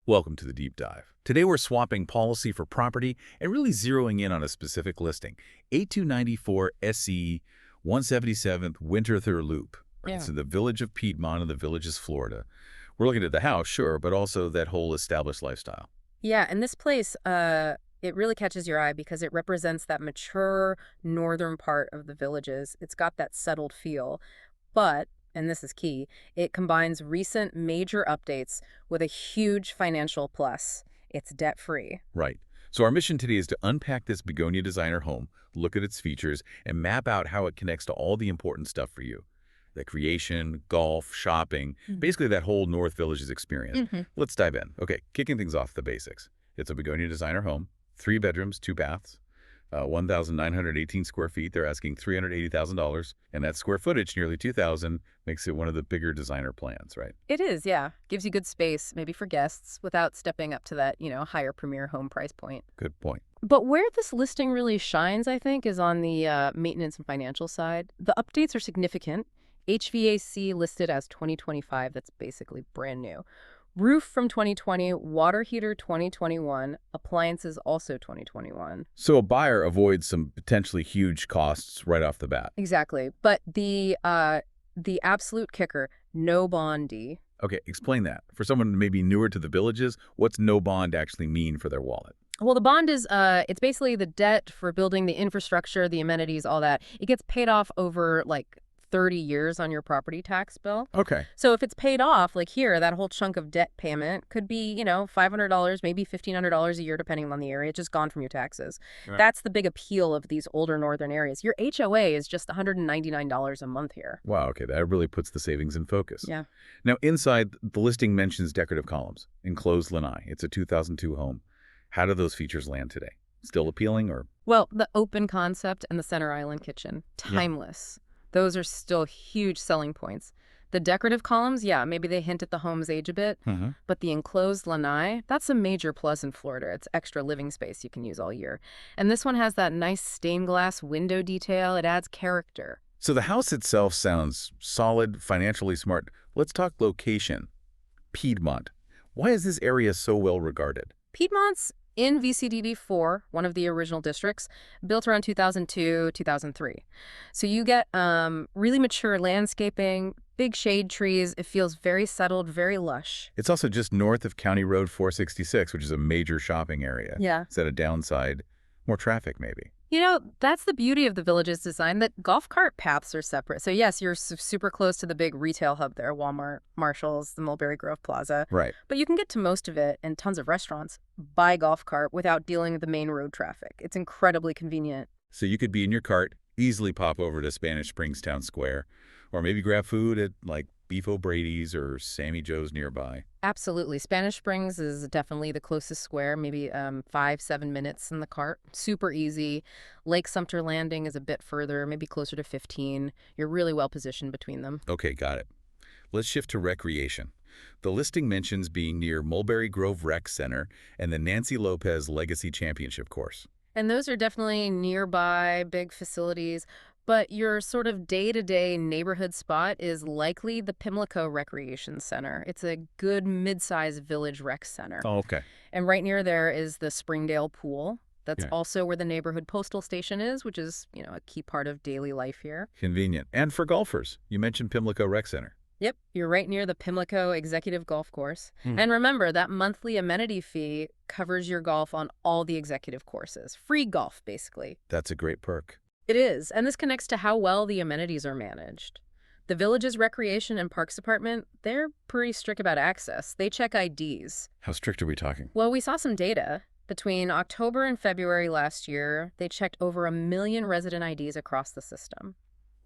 Welcome to the Deep Dive. Today we're swapping policy for property and really zeroing in on a specific listing. 8294 SE 177th Winterthur Loop. Right? Yeah. It's in the village of Piedmont in the Villages, Florida. We're looking at the house, sure, but also that whole established lifestyle. Yeah, and this place, it really catches your eye because it represents that mature northern part of the Villages. It's got that settled feel, but, and this is key, it combines recent major updates with a huge financial plus. It's debt-free. Right. So our mission today is to unpack this Begonia Designer Home, look at its features, and map out how it connects to all the important stuff for you. The creation, golf, shopping, basically that whole North Villages experience. Let's dive in. Okay, kicking things off the basics. It's a Begonia Designer Home, 3 bedrooms, 2 baths, 1,918 square feet. They're asking $380,000, and that square footage, nearly 2,000, makes it one of the bigger designer plans, right? It is, yeah. Gives you good space, maybe for guests, without stepping up to that, higher premier home price point. Good point. But where this listing really shines, I think, is on the maintenance and financial side. The updates are significant. HVAC listed as 2025, that's basically brand new. Roof from 2020, water heater 2021, appliances also 2021. So a buyer avoids some potentially huge costs right off the bat. Exactly. But the absolute kicker, no bond. Okay, explain that. For someone maybe newer to the Villages, what's no bond actually mean for their wallet? Well, the bond is, it's basically the debt for building the infrastructure, the amenities, all that. It gets paid off over, 30 years on your property tax bill. Okay. So if it's paid off, like here, that whole chunk of debt payment could be, $500, maybe $1,500 a year, depending on the area. It's just gone from your taxes. Right. That's the big appeal of these older northern areas. Your HOA is just $199 a month here. Wow, okay, that really puts the savings in focus. Yeah. Now, inside, the listing mentions decorative columns, enclosed lanai. It's a 2002 home. How do those features land today? Still appealing, or? Well, the open concept and the center island kitchen, timeless. Yeah. Those are still huge selling points. The decorative columns, yeah, maybe they hint at the home's age a bit, but the enclosed lanai, that's a major plus in Florida. It's extra living space you can use all year. And this one has that nice stained glass window detail. It adds character. So the house itself sounds solid, financially smart. Let's talk location. Piedmont. Why is this area so well regarded? Piedmont's in VCDD4, one of the original districts, built around 2002, 2003. So you get really mature landscaping, big shade trees. It feels very settled, very lush. It's also just north of County Road 466, which is a major shopping area. Yeah. Is that a downside? More traffic, maybe. That's the beauty of the Villages design, that golf cart paths are separate. So yes, you're super close to the big retail hub there, Walmart, Marshall's, the Mulberry Grove Plaza. Right. But you can get to most of it and tons of restaurants by golf cart without dealing with the main road traffic. It's incredibly convenient. So you could be in your cart, easily pop over to Spanish Springs Town Square, or maybe grab food at Beef O'Brady's or Sammy Joe's nearby. Absolutely. Spanish Springs is definitely the closest square, maybe 5-7 minutes in the cart. Super easy. Lake Sumter Landing is a bit further, maybe closer to 15. You're really well positioned between them. Okay, got it. Let's shift to recreation. The listing mentions being near Mulberry Grove Rec Center and the Nancy Lopez Legacy Championship course. And those are definitely nearby big facilities. But your sort of day-to-day neighborhood spot is likely the Pimlico Recreation Center. It's a good mid-sized village rec center. Oh, okay. And right near there is the Springdale Pool. That's also where the neighborhood postal station is, which is, a key part of daily life here. Convenient. And for golfers, you mentioned Pimlico Rec Center. Yep, you're right near the Pimlico Executive Golf Course. And remember, that monthly amenity fee covers your golf on all the executive courses. Free golf, basically. That's a great perk. It is, and this connects to how well the amenities are managed. The Villages Recreation and Parks Department, they're pretty strict about access. They check IDs. How strict are we talking? Well, we saw some data. Between October and February last year, they checked over 1 million resident IDs across the system.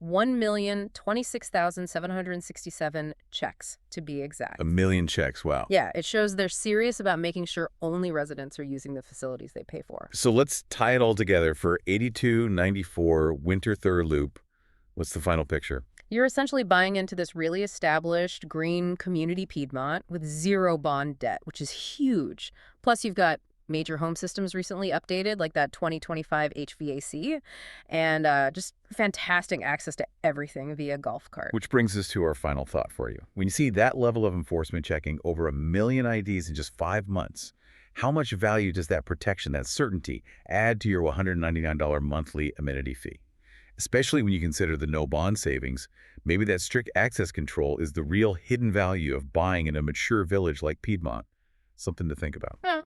1,026,767 checks, to be exact. 1 million checks, wow. Yeah, it shows they're serious about making sure only residents are using the facilities they pay for. So let's tie it all together for 8294 Winterthur Loop. What's the final picture? You're essentially buying into this really established green community Piedmont with zero bond debt, which is huge. Plus, you've got major home systems recently updated, like that 2025 HVAC, and just fantastic access to everything via golf cart. Which brings us to our final thought for you. When you see that level of enforcement checking over 1 million IDs in just 5 months, how much value does that protection, that certainty, add to your $199 monthly amenity fee? Especially when you consider the no bond savings, maybe that strict access control is the real hidden value of buying in a mature village like Piedmont. Something to think about. Yeah,